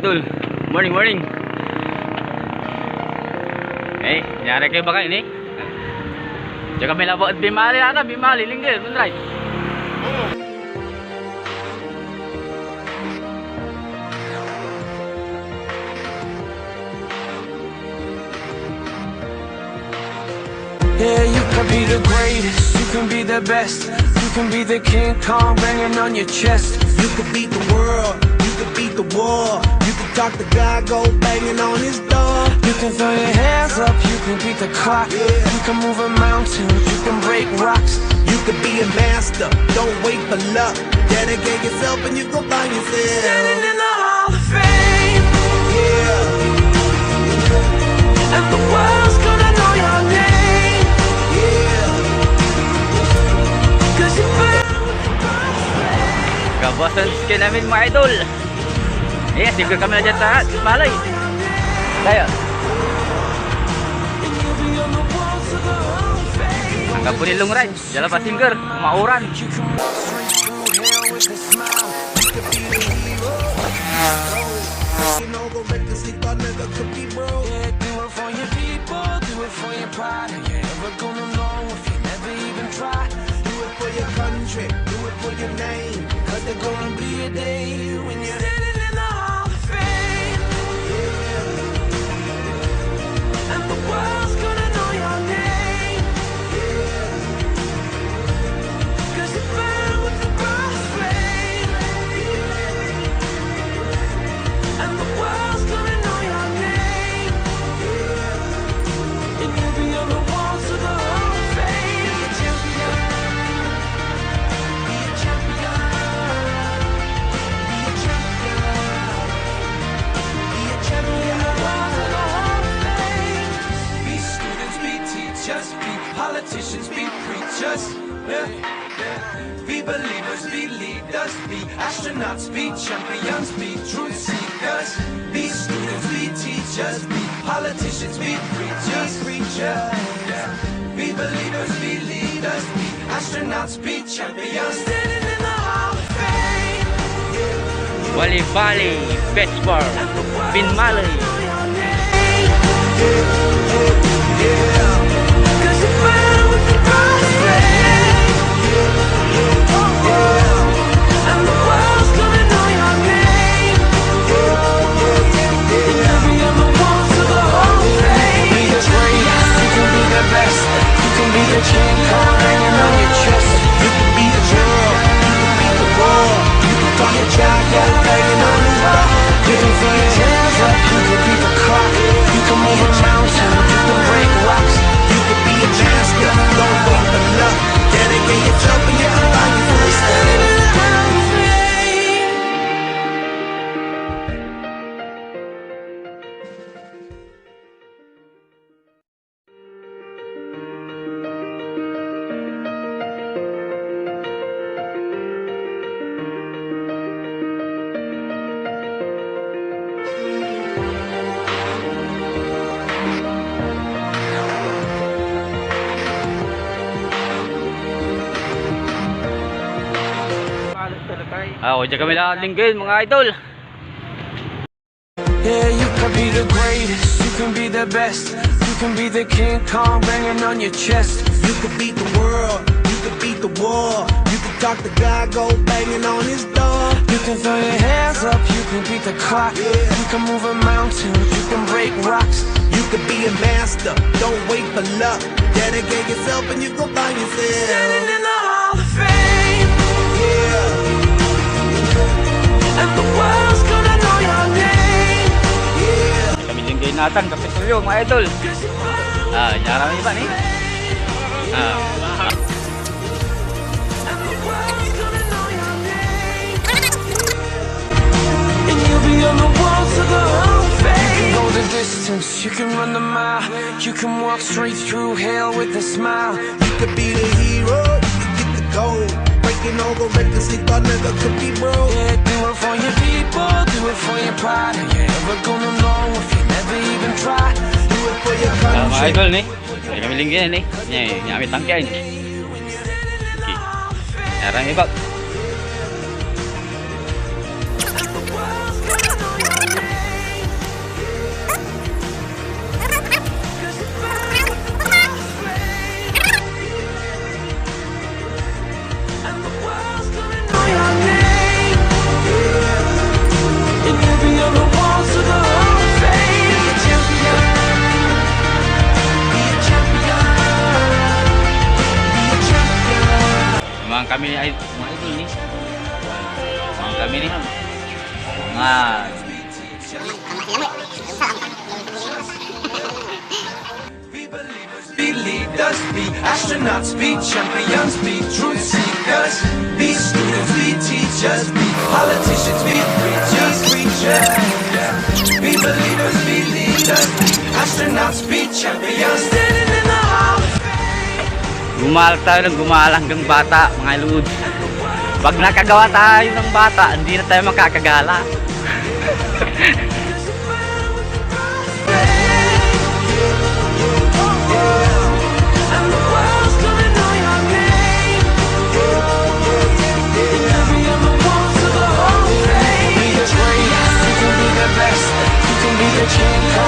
idol. Morning, morning. Eh, nyari kayo ba kayo ni? Diyan kami labo at bimali ata, bimali linggir, right? Yeah, you can be the greatest, you can be the best, you can be the King Kong banging on your chest. You can beat the world, you can beat the war. You can talk to God, go banging on his door. You can throw your hands up, you can beat the clock. You can move a mountain, you can break rocks. You can be a master, don't wait for luck. Dedicate yourself and you go find yourself. Standing in the Hall of Fame, Yeah, and the world's gonna know your name. Kabasan skin namin mga idol. Eh, single kami na dyan sa malay. Kaya hanggang po nilong ride. Dala pa singer, mauran. you know, go make the sleep, I never could be broke. Yeah, do it for your people, do it for your pride. You ain't never gonna know if you never even try. Do it for your country, do it for your name. Cause there's gonna be a day when you're standing in the Hall of Fame, and the world's gonna know your name. Cause you burn with the cross flame, and the world's gonna know your name. And you'll be on the walls of the Hall of Fame. Be a champion, be a champion, be a champion, be a champion. The walls of the Hall of Fame. Be students, be teachers, be politicians, be preachers. Yeah, yeah. Be believers, be leaders, be astronauts, be champions, be truth seekers. Be students, be teachers, be politicians, be preachers, yeah. Be believers, be leaders, be astronauts, be champions. Standing in the Hall of Fame, Wali Bali, Pittsburgh, Binmalay. cause you burn with the cross flame, and the world's gonna know your name. And you'll be on the walls of the Hall of Fame. Be the greatest, you can be the best, you can be the King Kong hanging on your chest. You can be the world, you can beat the war. You can talk to God, go banging on his door. You can throw your hands up, you can beat the clock. You can move a mountain, you can break rocks. You can be a master, don't wait for luck. Dedicate yourself and you can find yourself. Standing in the Hall of Fame. Diyan kami lang linggir mga idol. Yeah, you can be the greatest, you can be the best, you can be the King Kong banging on your chest. You can beat the world, you can beat the war. You can talk to God, go banging on his door. You can throw your hands up, you can beat the clock. You can move a mountain, you can break rocks. You can be a master, don't wait for luck. Dedicate yourself and you go find yourself. Standing in the Hall of Fame, Yeah, and the world's gonna know your name. yeah. Kami linggir natin, kapitulyo mga idol. Cause you burn Nyarami ba ni? and the world's gonna know your name. And you'll be on the walls of the Hall of Fame. You can go the distance, you can run the mile, you can walk straight through hell with a smile. You could be the hero, you can get the gold. Breaking all the records they thought never could be broke. Yeah, do it for your people, do it for your pride. You ain't ever gonna know if you never even try. Do it for your Mga country. idol ni. Diyan kami linggir ni. Nyami tangkay ni. Okay. Nyarami ba? And the world's gonna know your name. kami ay mga idol ni. Mga kami ni ma'am. Mga Be leaders, be astronauts, be champions, be truth seekers, be students, be teachers, be politicians, be preachers. Be believers, be leaders, be astronauts, be champions, standing in the hall of fame. gumalang tayo ng gumalang hanggang bata, mga lud. Pag nakagawa tayo ng bata, hindi na tayo makakagala. And the world's gonna know your name. And every other wants to go home. Be the greatest, you can be the best, you can be the champion.